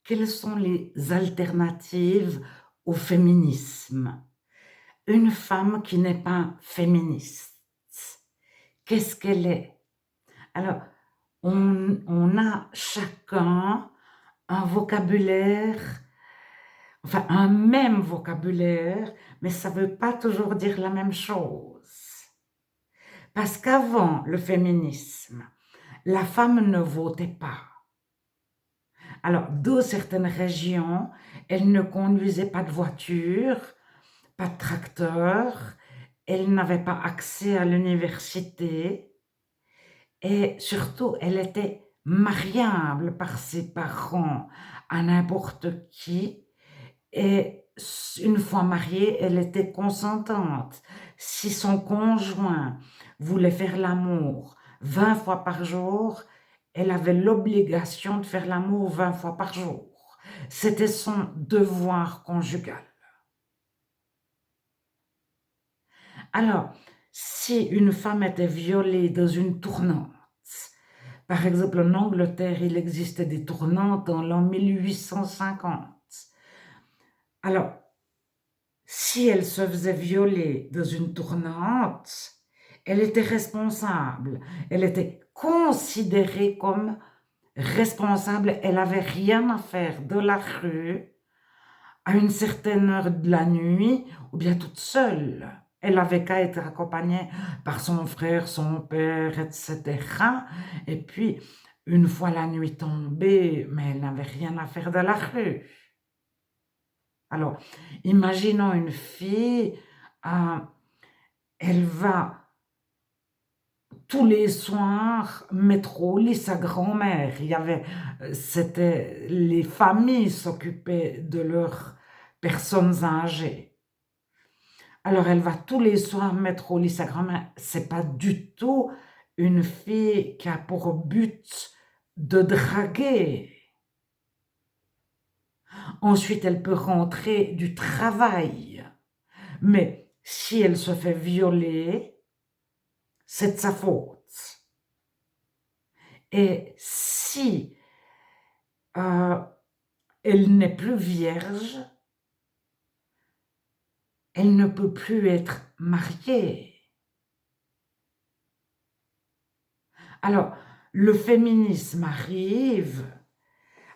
quelles sont les alternatives au féminisme? Une femme qui n'est pas féministe, qu'est-ce qu'elle est? Alors, on a chacun un vocabulaire, enfin un même vocabulaire, mais ça ne veut pas toujours dire la même chose. Parce qu'avant le féminisme, la femme ne votait pas. Alors, dans certaines régions, elle ne conduisait pas de voiture, pas de tracteur, elle n'avait pas accès à l'université et surtout, elle était mariable par ses parents à n'importe qui et une fois mariée, elle était consentante. Si son conjoint voulait faire l'amour 20 fois par jour, elle avait l'obligation de faire l'amour 20 fois par jour. C'était son devoir conjugal. Alors, si une femme était violée dans une tournante, par exemple en Angleterre, il existait des tournantes en l'an 1850. Alors, si elle se faisait violer dans une tournante, elle était responsable. Elle était considérée comme responsable. Elle n'avait rien à faire de la rue à une certaine heure de la nuit ou bien toute seule. Elle avait qu'à être accompagnée par son frère, son père, etc. Et puis, une fois la nuit tombée, mais elle n'avait rien à faire de la rue. Alors, imaginons une fille, euh, elle va tous les soirs mettre au lit sa grand-mère. C'était, les familles s'occupaient de leurs personnes âgées. Alors, elle va tous les soirs mettre au lit sa grand-mère. C'est pas du tout une fille qui a pour but de draguer. Ensuite, elle peut rentrer du travail. Mais si elle se fait violer, c'est de sa faute. Et si euh, elle n'est plus vierge, elle ne peut plus être mariée. Alors, le féminisme arrive.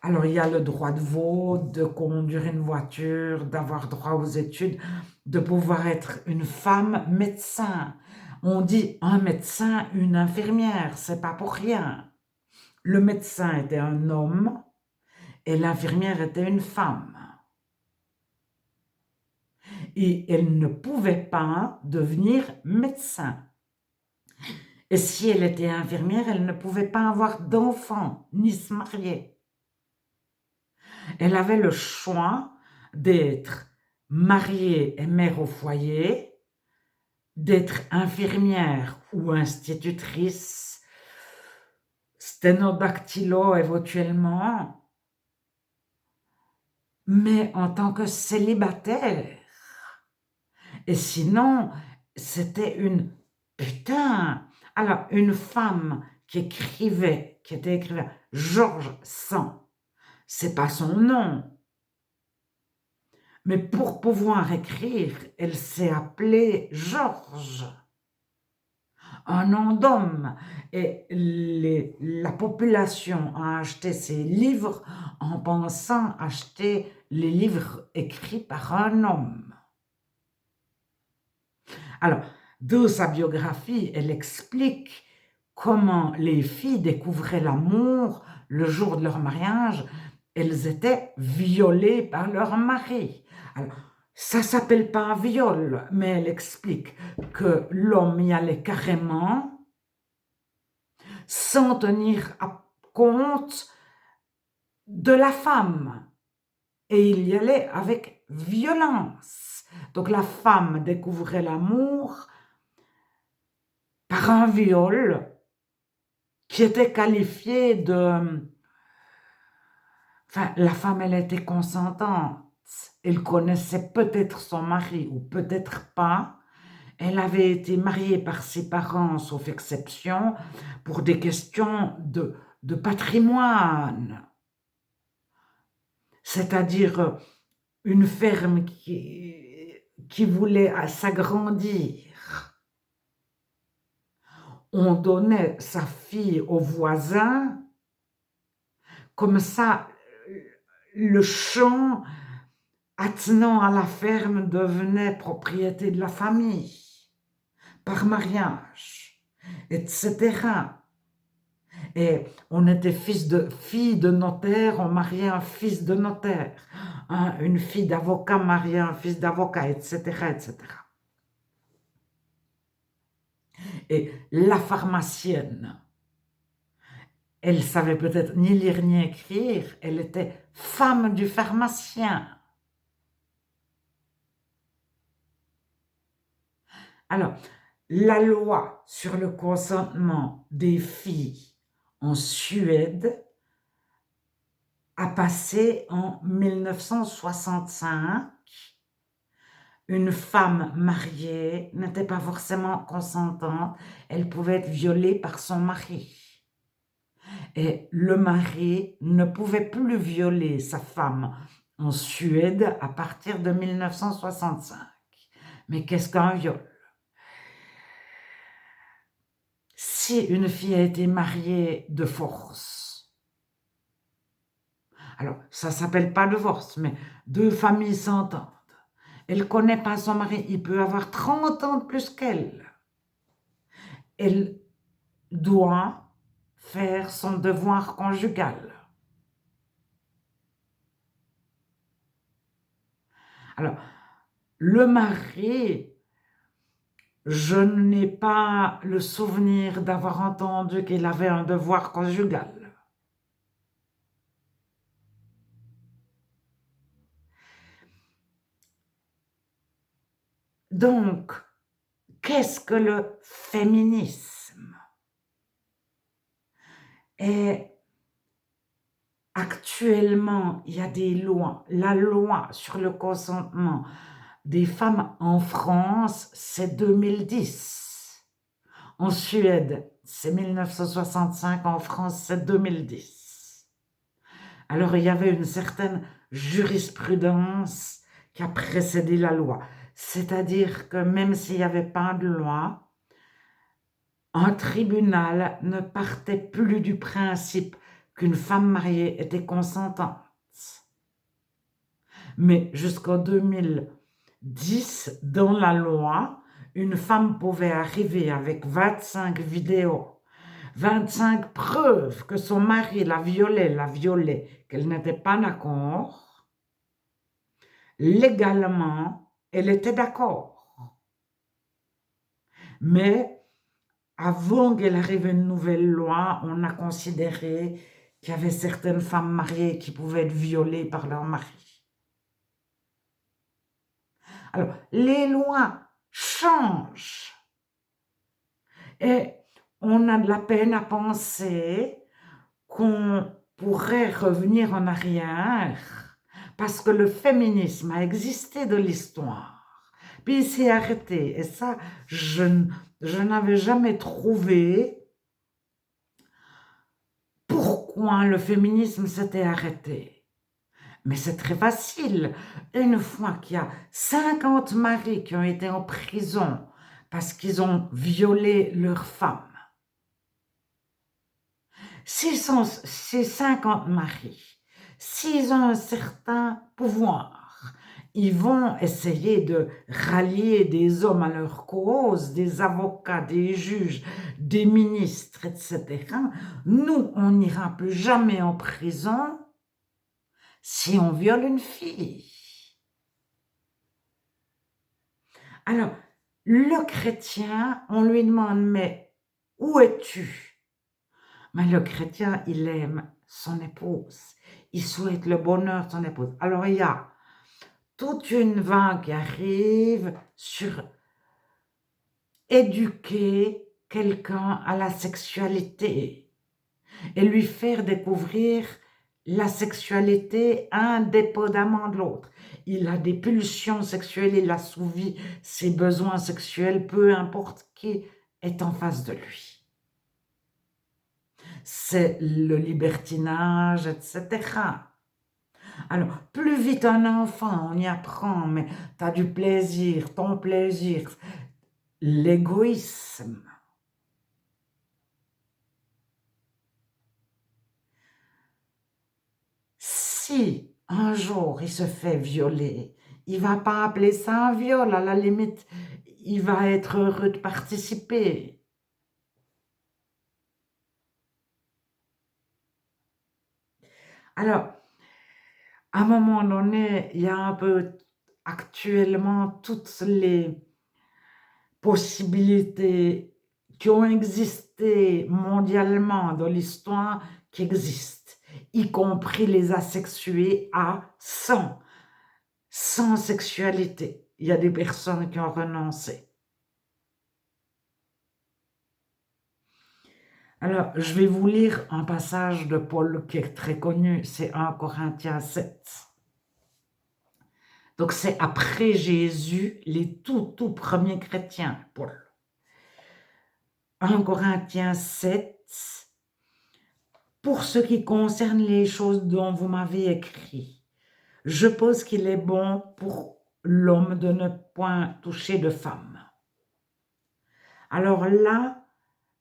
Alors, il y a le droit de vote, de conduire une voiture, d'avoir droit aux études, de pouvoir être une femme médecin. On dit un médecin, une infirmière, c'est pas pour rien. Le médecin était un homme et l'infirmière était une femme. Et elle ne pouvait pas devenir médecin. Et si elle était infirmière, elle ne pouvait pas avoir d'enfant, ni se marier. Elle avait le choix d'être mariée et mère au foyer, d'être infirmière ou institutrice, sténodactylo éventuellement, mais en tant que célibataire. Et sinon, c'était une putain. Alors, une femme qui était écrivain, George Sand, c'est pas son nom. Mais pour pouvoir écrire, elle s'est appelée Georges, un nom d'homme. Et la population a acheté ses livres en pensant acheter les livres écrits par un homme. Alors, dans sa biographie, elle explique comment les filles découvraient l'amour le jour de leur mariage. Elles étaient violées par leur mari. Alors, ça s'appelle pas un viol, mais elle explique que l'homme y allait carrément sans tenir compte de la femme. Et il y allait avec violence. Donc la femme découvrait l'amour par un viol qui était qualifié de... Enfin, la femme, elle était consentante. Elle connaissait peut-être son mari ou peut-être pas. Elle avait été mariée par ses parents, sauf exception, pour des questions de patrimoine. c'est-à-dire une ferme qui voulait s'agrandir. On donnait sa fille au voisin, comme ça, le champ attenant à la ferme devenait propriété de la famille, par mariage, etc. Et on était fille de notaire, on mariait un fils de notaire, une fille d'avocat mariait un fils d'avocat, etc., etc. Et la pharmacienne, elle savait peut-être ni lire ni écrire, elle était femme du pharmacien. Alors, la loi sur le consentement des filles en Suède a passé en 1965. Une femme mariée n'était pas forcément consentante, elle pouvait être violée par son mari. Et le mari ne pouvait plus violer sa femme en Suède à partir de 1965. Mais qu'est-ce qu'un viol? Si une fille a été mariée de force, alors ça s'appelle pas divorce, mais deux familles s'entendent. Elle ne connaît pas son mari, il peut avoir 30 ans de plus qu'elle. Elle doit faire son devoir conjugal. Alors, le mari, je n'ai pas le souvenir d'avoir entendu qu'il avait un devoir conjugal. Donc, qu'est-ce que le féminisme? Et actuellement, il y a des lois. La loi sur le consentement des femmes en France, c'est 2010. En Suède, c'est 1965. En France, c'est 2010. Alors, il y avait une certaine jurisprudence qui a précédé la loi. C'est-à-dire que même s'il n'y avait pas de loi, un tribunal ne partait plus du principe qu'une femme mariée était consentante. Mais jusqu'en 2010, dans la loi, une femme pouvait arriver avec 25 vidéos, 25 preuves que son mari la violait, qu'elle n'était pas d'accord. Légalement, elle était d'accord. Mais avant qu'elle arrive une nouvelle loi, on a considéré qu'il y avait certaines femmes mariées qui pouvaient être violées par leur mari. Alors, les lois changent et on a de la peine à penser qu'on pourrait revenir en arrière parce que le féminisme a existé de l'histoire, puis il s'est arrêté. Et ça, je n'avais jamais trouvé pourquoi le féminisme s'était arrêté. Mais c'est très facile. Une fois qu'il y a 50 maris qui ont été en prison parce qu'ils ont violé leur femme, ces 50 maris, s'ils ont un certain pouvoir, ils vont essayer de rallier des hommes à leur cause, des avocats, des juges, des ministres, etc. Nous, on n'ira plus jamais en prison si on viole une fille. Alors, le chrétien, on lui demande, mais où es-tu? Mais le chrétien, il aime son épouse. Il souhaite le bonheur de son épouse. Alors, il y a toute une vague qui arrive sur éduquer quelqu'un à la sexualité et lui faire découvrir la sexualité indépendamment de l'autre. Il a des pulsions sexuelles, il assouvit ses besoins sexuels, peu importe qui est en face de lui. C'est le libertinage, etc. Alors, plus vite un enfant, on y apprend, mais tu as du plaisir, ton plaisir, l'égoïsme. Si un jour il se fait violer, il va pas appeler ça un viol, à la limite, il va être heureux de participer. Alors, à un moment donné, il y a un peu actuellement toutes les possibilités qui ont existé mondialement dans l'histoire qui existent, y compris les asexués à 100, sans sexualité. Il y a des personnes qui ont renoncé. Alors, je vais vous lire un passage de Paul qui est très connu, c'est 1 Corinthiens 7. Donc, c'est après Jésus, les tout premiers chrétiens, Paul. 1 Corinthiens 7, pour ce qui concerne les choses dont vous m'avez écrit, je pense qu'il est bon pour l'homme de ne point toucher de femme. Alors là,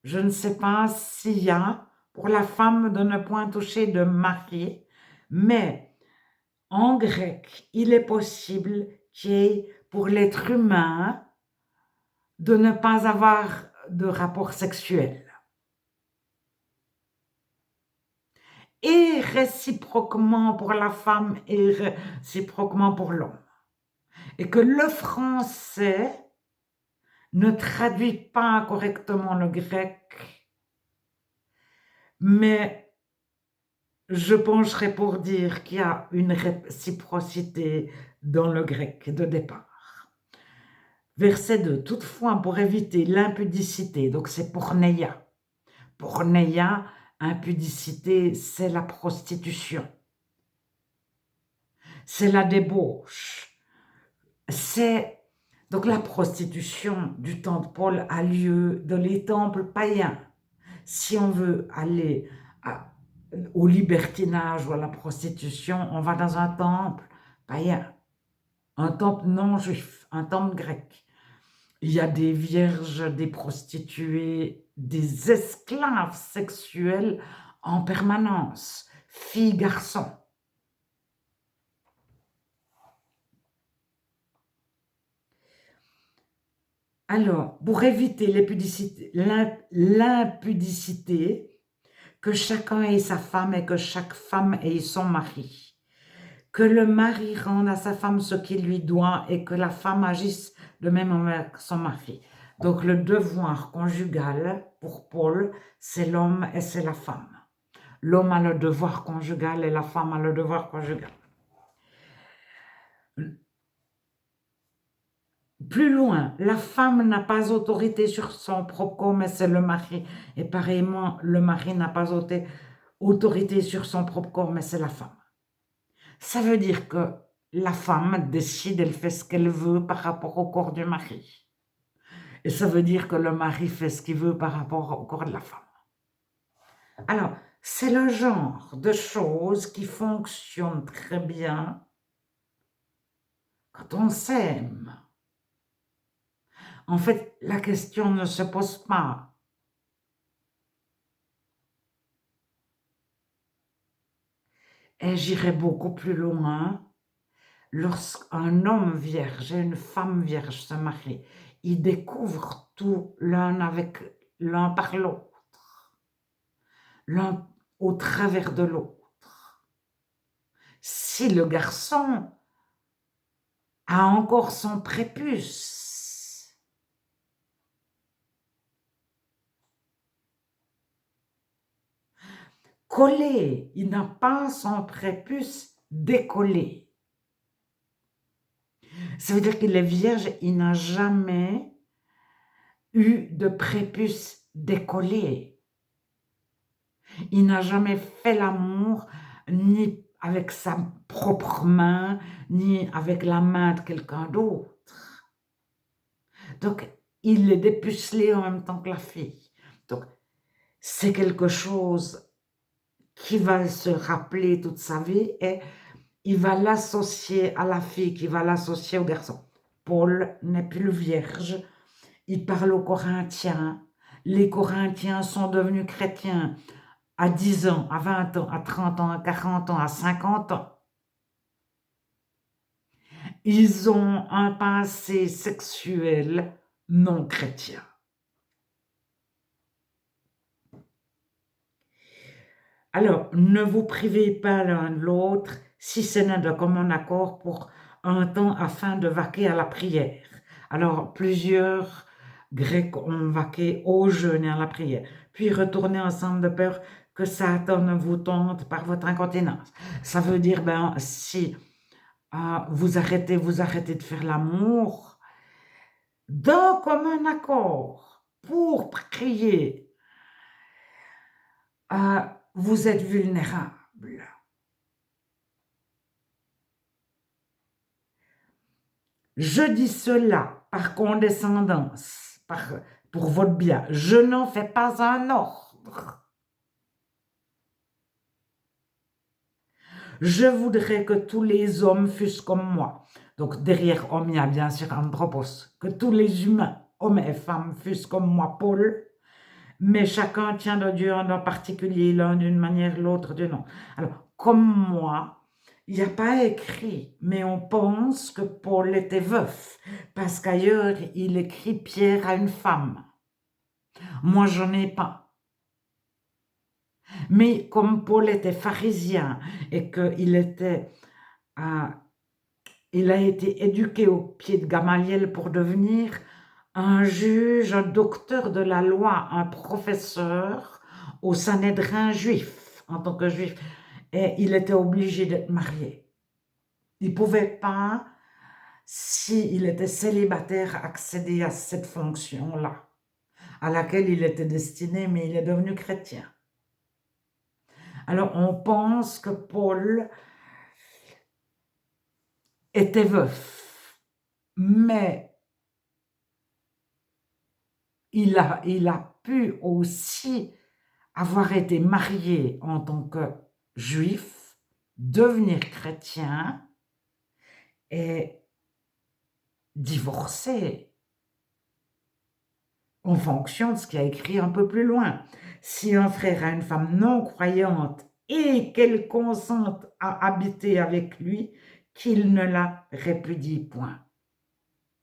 je ne sais pas s'il y a pour la femme de ne point toucher de mari, mais en grec, il est possible qu'il y ait pour l'être humain de ne pas avoir de rapport sexuel. Et réciproquement pour la femme et réciproquement pour l'homme. Et que le français ne traduit pas correctement le grec, mais je pencherai pour dire qu'il y a une réciprocité dans le grec de départ. Verset 2. Toutefois, pour éviter l'impudicité, donc c'est porneia. Porneia, impudicité, c'est la prostitution. C'est la débauche. C'est donc la prostitution du temps de Paul a lieu dans les temples païens. Si on veut aller au libertinage ou à la prostitution, on va dans un temple païen, un temple non juif, un temple grec. Il y a des vierges, des prostituées, des esclaves sexuels en permanence, filles, garçons. Alors, pour éviter l'impudicité, que chacun ait sa femme et que chaque femme ait son mari. Que le mari rende à sa femme ce qu'il lui doit et que la femme agisse de même avec son mari. Donc le devoir conjugal, pour Paul, c'est l'homme et c'est la femme. L'homme a le devoir conjugal et la femme a le devoir conjugal. Plus loin, la femme n'a pas autorité sur son propre corps, mais c'est le mari. Et pareillement, le mari n'a pas autorité sur son propre corps, mais c'est la femme. Ça veut dire que la femme décide, elle fait ce qu'elle veut par rapport au corps du mari. Et ça veut dire que le mari fait ce qu'il veut par rapport au corps de la femme. Alors, c'est le genre de choses qui fonctionnent très bien quand on s'aime. En fait, la question ne se pose pas. Et j'irai beaucoup plus loin. Lorsqu'un homme vierge et une femme vierge se marient, ils découvrent tout l'un par l'autre, l'un au travers de l'autre. Si le garçon a encore son prépuce, collé, il n'a pas son prépuce décollé. Ça veut dire qu'il est vierge, il n'a jamais eu de prépuce décollé. Il n'a jamais fait l'amour ni avec sa propre main, ni avec la main de quelqu'un d'autre. Donc, il est dépucelé en même temps que la fille. Donc, c'est quelque chose qui va se rappeler toute sa vie et il va l'associer à la fille, qui va l'associer au garçon. Paul n'est plus vierge, il parle aux Corinthiens. Les Corinthiens sont devenus chrétiens à 10 ans, à 20 ans, à 30 ans, à 40 ans, à 50 ans. Ils ont un passé sexuel non chrétien. Alors, ne vous privez pas l'un de l'autre, si ce n'est de commun accord pour un temps afin de vaquer à la prière. Alors, plusieurs Grecs ont vaqué au jeûne et à la prière, puis retournez ensemble de peur que Satan ne vous tente par votre incontinence. Ça veut dire, ben, si vous arrêtez de faire l'amour, d'un commun accord, pour prier, vous êtes vulnérable. Je dis cela par condescendance, pour votre bien. Je n'en fais pas un ordre. Je voudrais que tous les hommes fussent comme moi. Donc derrière homme, il y a bien sûr anthropos. Que tous les humains, hommes et femmes, fussent comme moi, Paul. Mais chacun tient de Dieu en particulier, l'un d'une manière, l'autre d'une autre. Alors, comme moi, il n'y a pas écrit, mais on pense que Paul était veuf, parce qu'ailleurs, il écrit Pierre à une femme. Moi, je n'en ai pas. Mais comme Paul était pharisien et qu'il il a été éduqué au pied de Gamaliel pour devenir un juge, un docteur de la loi, un professeur au Sanhédrin juif, en tant que juif. Et il était obligé d'être marié. Il ne pouvait pas, s'il était célibataire, accéder à cette fonction-là, à laquelle il était destiné, mais il est devenu chrétien. Alors, on pense que Paul était veuf, mais il a pu aussi avoir été marié en tant que juif, devenir chrétien et divorcer en fonction de ce qu'il a écrit un peu plus loin. Si un frère a une femme non croyante et qu'elle consente à habiter avec lui, qu'il ne la répudie point.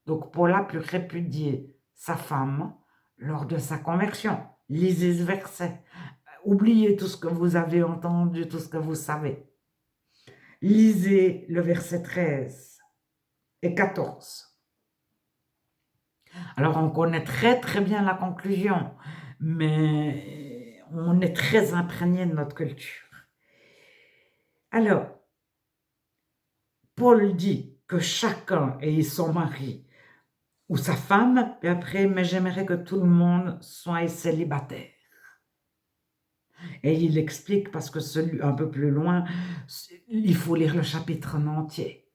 Donc Paul a pu répudier sa femme lors de sa conversion. Lisez ce verset. Oubliez tout ce que vous avez entendu, tout ce que vous savez. Lisez le verset 13 et 14. Alors, on connaît très très bien la conclusion, mais on est très imprégné de notre culture. Alors, Paul dit que chacun ait son mari ou sa femme, et après, mais j'aimerais que tout le monde soit célibataire. Et il explique, parce que un peu plus loin, il faut lire le chapitre en entier.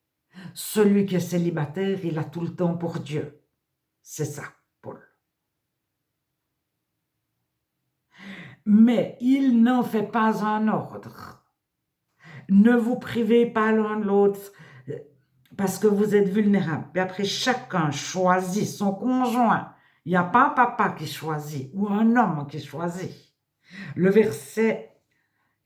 Celui qui est célibataire, il a tout le temps pour Dieu. C'est ça, Paul. Mais il n'en fait pas un ordre. Ne vous privez pas l'un de l'autre parce que vous êtes vulnérables. Et après, chacun choisit son conjoint. Il n'y a pas un papa qui choisit ou un homme qui choisit. Le verset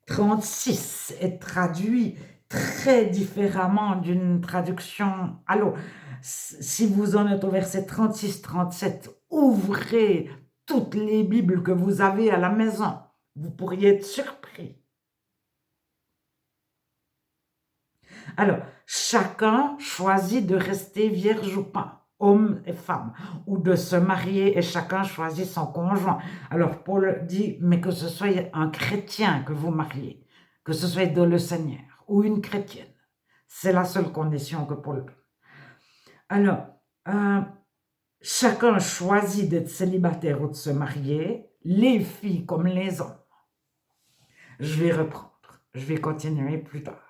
36 est traduit très différemment d'une traduction. Alors, si vous en êtes au verset 36-37, ouvrez toutes les Bibles que vous avez à la maison. Vous pourriez être surpris. Alors, chacun choisit de rester vierge ou pas, homme et femme, ou de se marier et chacun choisit son conjoint. Alors, Paul dit, mais que ce soit un chrétien que vous mariez, que ce soit de le Seigneur ou une chrétienne. C'est la seule condition que Paul donne. Alors, chacun choisit d'être célibataire ou de se marier, les filles comme les hommes. Je vais reprendre, je vais continuer plus tard.